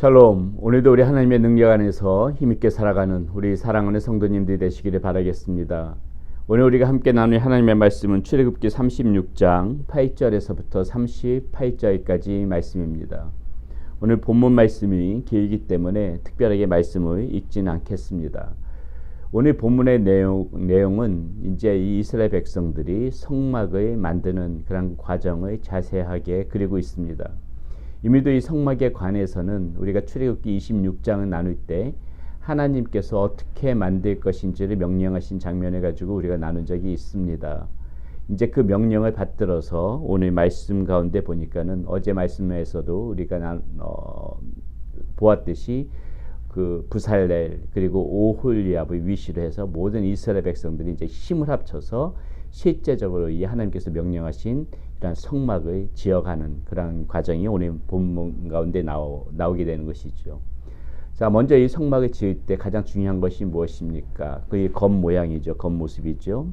샬롬. 오늘도 우리 하나님의 능력 안에서 힘있게 살아가는 우리 사랑하는 성도님들이 되시기를 바라겠습니다. 오늘 우리가 함께 나눌 하나님의 말씀은 출애굽기 36장 8절에서부터 38절까지 말씀입니다. 오늘 본문 말씀이 길기 때문에 특별하게 말씀을 읽지는 않겠습니다. 오늘 본문의 내용은 이제 이 이스라엘 백성들이 성막을 만드는 그런 과정을 자세하게 그리고 있습니다. 이미도 이 성막에 관해서는 우리가 출애굽기 26장을 나눌 때 하나님께서 어떻게 만들 것인지를 명령하신 장면을 가지고 우리가 나눈 적이 있습니다. 이제 그 명령을 받들어서 오늘 말씀 가운데 보니까는 어제 말씀에서도 우리가 보았듯이 그 부살렐 그리고 오홀리압의 위시로 해서 모든 이스라엘 백성들이 이제 힘을 합쳐서 실제적으로 이 하나님께서 명령하신 이런 성막을 지어가는 그런 과정이 오늘 본문 가운데 나오게 되는 것이죠. 자, 먼저 이 성막을 지을 때 가장 중요한 것이 무엇입니까? 그게 겉모양이죠. 겉모습이죠.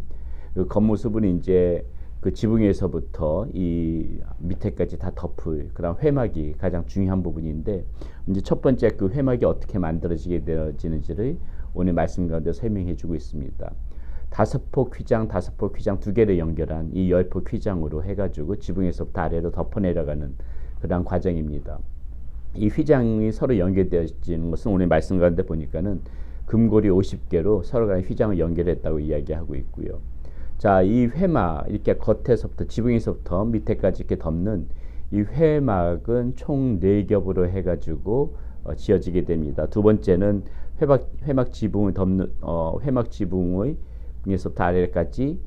그 겉모습은 이제 그 지붕에서부터 이 밑에까지 다 덮을 그런 회막이 가장 중요한 부분인데, 이제 첫 번째 그 회막이 어떻게 만들어지게 되어지는지를 오늘 말씀 가운데 설명해 주고 있습니다. 5폭 휘장 두 개를 연결한 이 10폭 휘장으로 해가지고 지붕에서부터 아래로 덮어 내려가는 그런 과정입니다. 이 휘장이 서로 연결되어지는 것은 오늘 말씀 가운데 보니까는 금고리 50개로 서로 간에 휘장을 연결했다고 이야기하고 있고요. 자, 이 회막 이렇게 겉에서부터 지붕에서부터 밑에까지 이렇게 덮는 이 회막은 총 4겹으로 해가지고 지어지게 됩니다. 두 번째는 회막 지붕을 덮는 회막 지붕의 에서부터 아래까지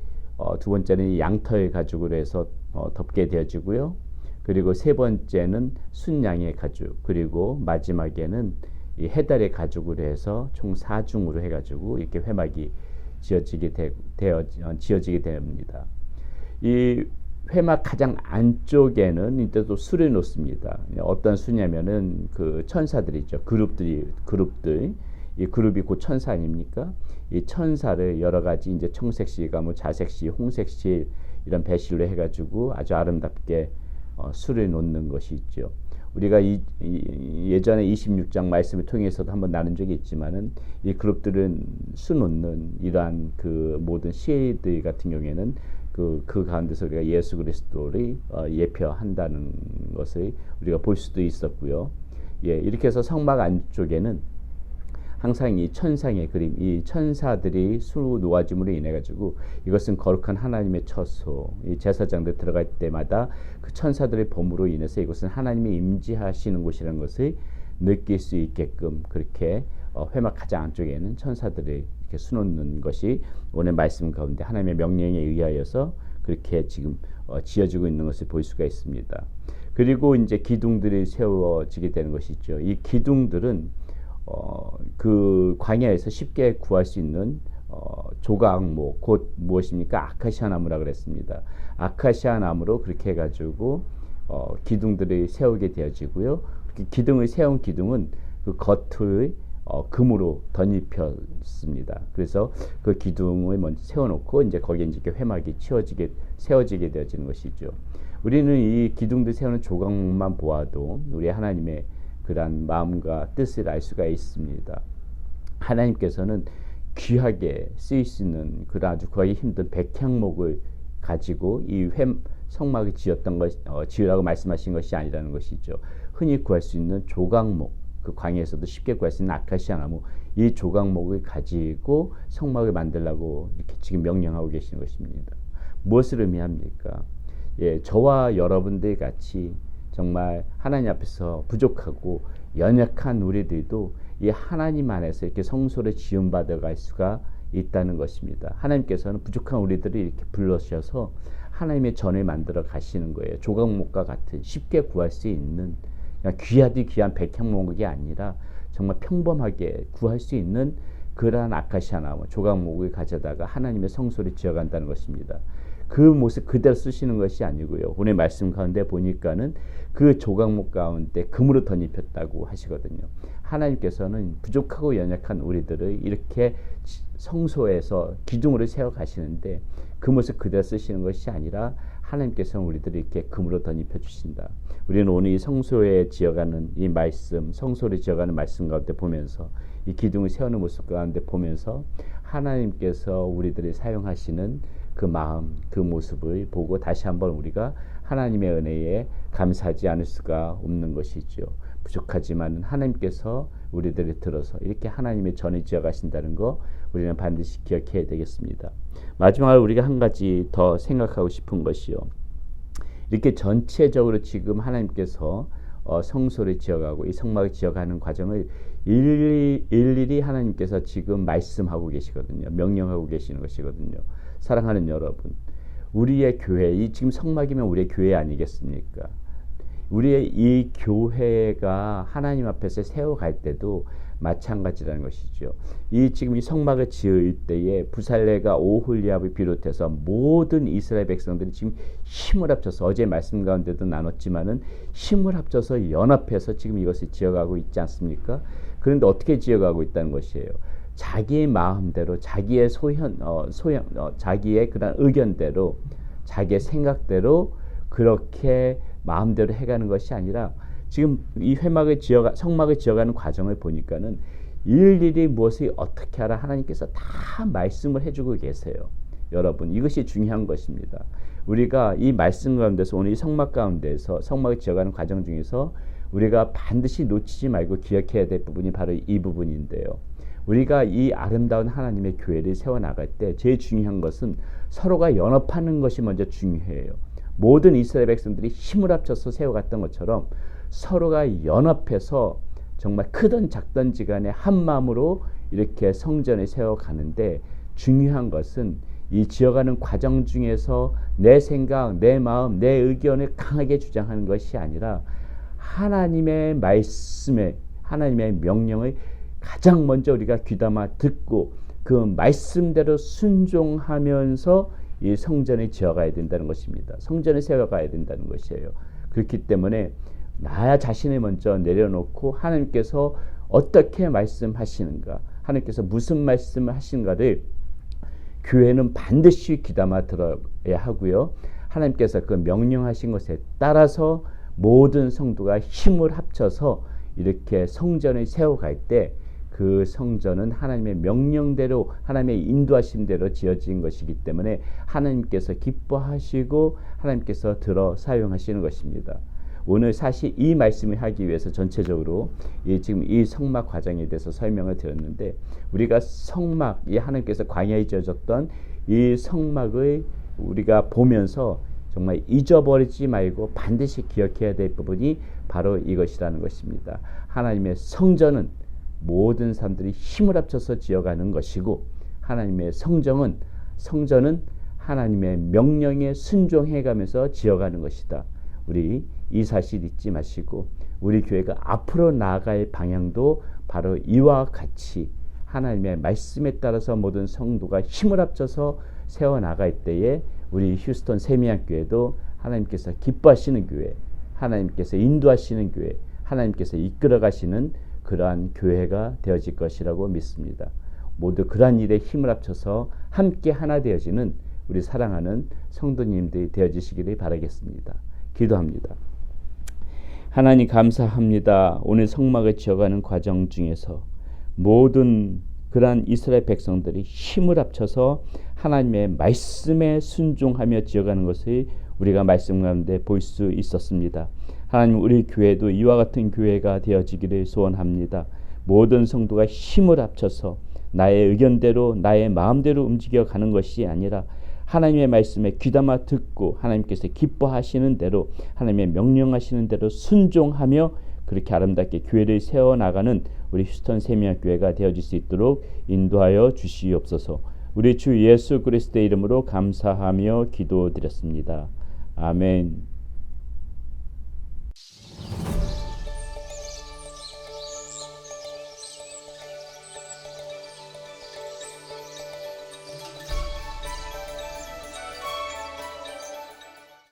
두 번째는 양털 가죽으로 해서 덮게 되어지고요. 그리고 세 번째는 순양의 가죽, 그리고 마지막에는 이 해달의 가죽으로 해서 총 4중으로 해가지고 이렇게 회막이 지어지게 됩니다. 이 회막 가장 안쪽에는 이때도 수를 놓습니다. 어떤 수냐면은 그 천사들이죠. 그룹들. 이 그룹이 곧 천사 아닙니까? 이 천사를 여러 가지 이제 청색실, 자색실, 홍색실 이런 배실로 해가지고 아주 아름답게 수를 놓는 것이 있죠. 우리가 예전에 26장 말씀을 통해서도 한번 나눈 적이 있지만은 이 그룹들은 수 놓는 이러한 그 모든 시들 같은 경우에는 그 가운데서 우리가 예수 그리스도를 예표한다는 것을 우리가 볼 수도 있었고요. 예, 이렇게 해서 성막 안쪽에는 항상 이 천상의 그림, 이 천사들이 수 놓아짐으로 인해 가지고 이것은 거룩한 하나님의 처소, 이 제사장들 들어갈 때마다 그 천사들의 범으로 인해서 이것은 하나님이 임재하시는 곳이라는 것을 느낄 수 있게끔 그렇게 회막 가장 안쪽에는 천사들이 이렇게 수놓는 것이 오늘 말씀 가운데 하나님의 명령에 의하여서 그렇게 지금 지어지고 있는 것을 볼 수가 있습니다. 그리고 이제 기둥들이 세워지게 되는 것이죠. 이 기둥들은 그 광야에서 쉽게 구할 수 있는 조각목, 곧 무엇입니까? 아카시아 나무라 그랬습니다. 아카시아 나무로 그렇게 해가지고 기둥들을 세우게 되어지고요. 기둥을 세운 기둥은 그 겉을 금으로 덧입혔습니다. 그래서 그 기둥을 먼저 세워놓고 이제 거기에 이제 회막이 세워지게 되어지는 것이죠. 우리는 이 기둥들 세우는 조각만 보아도 우리 하나님의 그러한 마음과 뜻을 알 수가 있습니다. 하나님께서는 귀하게 쓰일 수 있는 그런 아주 구하기 힘든 백향목을 가지고 이 성막을 지으라고 말씀하신 것이 아니라는 것이죠. 흔히 구할 수 있는 조각목, 그 광야에서도 쉽게 구할 수 있는 아카시아 나무, 이 조각목을 가지고 성막을 만들라고 이렇게 지금 명령하고 계시는 것입니다. 무엇을 의미합니까? 예, 저와 여러분들 같이 정말 하나님 앞에서 부족하고 연약한 우리들도 이 하나님 안에서 이렇게 성소를 지음받아 갈 수가 있다는 것입니다. 하나님께서는 부족한 우리들을 이렇게 불러셔서 하나님의 전을 만들어 가시는 거예요. 조각목과 같은 쉽게 구할 수 있는 귀하디 귀한 백향목이 아니라 정말 평범하게 구할 수 있는 그러한 아카시아 나무, 조각목을 가져다가 하나님의 성소를 지어간다는 것입니다. 그 모습 그대로 쓰시는 것이 아니고요. 오늘 말씀 가운데 보니까는 그 조각목 가운데 금으로 덧입혔다고 하시거든요. 하나님께서는 부족하고 연약한 우리들을 이렇게 성소에서 기둥으로 세워 가시는데 그 모습 그대로 쓰시는 것이 아니라 하나님께서는 우리들을 이렇게 금으로 덧입혀 주신다. 우리는 오늘 이 성소에 지어가는 이 말씀, 성소를 지어가는 말씀 가운데 보면서 이 기둥을 세우는 모습 가운데 보면서 하나님께서 우리들을 사용하시는 그 마음, 그 모습을 보고 다시 한번 우리가 하나님의 은혜에 감사하지 않을 수가 없는 것이죠. 부족하지만 하나님께서 우리들을 들어서 이렇게 하나님의 전을 지어가신다는 거 우리는 반드시 기억해야 되겠습니다. 마지막으로 우리가 한 가지 더 생각하고 싶은 것이요. 이렇게 전체적으로 지금 하나님께서 성소를 지어가고 이 성막을 지어가는 과정을 일일이 하나님께서 지금 말씀하고 계시거든요. 명령하고 계시는 것이거든요. 사랑하는 여러분, 우리의 교회, 이 지금 성막이면 우리의 교회 아니겠습니까? 우리의 이 교회가 하나님 앞에서 세워갈 때도 마찬가지라는 것이죠. 이 지금 이 성막을 지을 때에 부살레가 오홀리압을 비롯해서 모든 이스라엘 백성들이 지금 힘을 합쳐서 어제 말씀 가운데도 나눴지만은 힘을 합쳐서 연합해서 지금 이것을 지어가고 있지 않습니까? 그런데 어떻게 지어가고 있다는 것이에요. 자기의 마음대로, 자기의 자기의 그런 의견대로, 자기의 생각대로 그렇게 마음대로 해가는 것이 아니라 지금 이 성막을 지어가는 과정을 보니까는 일일이 무엇을 어떻게 하라 하나님께서 다 말씀을 해주고 계세요. 여러분, 이것이 중요한 것입니다. 우리가 이 말씀 가운데서 오늘 이 성막 가운데서 성막을 지어가는 과정 중에서 우리가 반드시 놓치지 말고 기억해야 될 부분이 바로 이 부분인데요. 우리가 이 아름다운 하나님의 교회를 세워나갈 때 제일 중요한 것은 서로가 연합하는 것이 먼저 중요해요. 모든 이스라엘 백성들이 힘을 합쳐서 세워갔던 것처럼 서로가 연합해서 정말 크든 작든지 간에 한 마음으로 이렇게 성전을 세워가는데 중요한 것은 이 지어가는 과정 중에서 내 생각, 내 마음, 내 의견을 강하게 주장하는 것이 아니라 하나님의 말씀에, 하나님의 명령을 가장 먼저 우리가 귀담아 듣고 그 말씀대로 순종하면서 이 성전을 지어가야 된다는 것입니다. 성전을 세워가야 된다는 것이에요. 그렇기 때문에 나 자신을 먼저 내려놓고 하나님께서 어떻게 말씀하시는가, 하나님께서 무슨 말씀을 하시는가를 교회는 반드시 귀담아 들어야 하고요. 하나님께서 그 명령하신 것에 따라서 모든 성도가 힘을 합쳐서 이렇게 성전을 세워갈 때 그 성전은 하나님의 명령대로, 하나님의 인도하심대로 지어진 것이기 때문에 하나님께서 기뻐하시고 하나님께서 들어 사용하시는 것입니다. 오늘 사실 이 말씀을 하기 위해서 전체적으로 지금 이 성막 과정에 대해서 설명을 드렸는데, 우리가 성막, 이 하나님께서 광야에 지어졌던 이 성막을 우리가 보면서 정말 잊어버리지 말고 반드시 기억해야 될 부분이 바로 이것이라는 것입니다. 하나님의 성전은 모든 사람들이 힘을 합쳐서 지어가는 것이고, 하나님의 성전은 하나님의 명령에 순종해가면서 지어가는 것이다. 우리 이 사실 잊지 마시고 우리 교회가 앞으로 나아갈 방향도 바로 이와 같이 하나님의 말씀에 따라서 모든 성도가 힘을 합쳐서 세워나갈 때에 우리 휴스턴 세미양교회도 하나님께서 기뻐하시는 교회, 하나님께서 인도하시는 교회, 하나님께서 이끌어가시는 그러한 교회가 되어질 것이라고 믿습니다. 모두 그러한 일에 힘을 합쳐서 함께 하나 되어지는 우리 사랑하는 성도님들이 되어지시기를 바라겠습니다. 기도합니다. 하나님 감사합니다. 오늘 성막을 지어가는 과정 중에서 모든 그러한 이스라엘 백성들이 힘을 합쳐서 하나님의 말씀에 순종하며 지어가는 것을 우리가 말씀 가운데 볼 수 있었습니다. 하나님, 우리 교회도 이와 같은 교회가 되어지기를 소원합니다. 모든 성도가 힘을 합쳐서 나의 의견대로, 나의 마음대로 움직여 가는 것이 아니라 하나님의 말씀에 귀담아 듣고 하나님께서 기뻐하시는 대로, 하나님의 명령하시는 대로 순종하며 그렇게 아름답게 교회를 세워나가는 우리 휴스턴 세미양교회가 되어질 수 있도록 인도하여 주시옵소서. 우리 주 예수 그리스도의 이름으로 감사하며 기도드렸습니다. 아멘.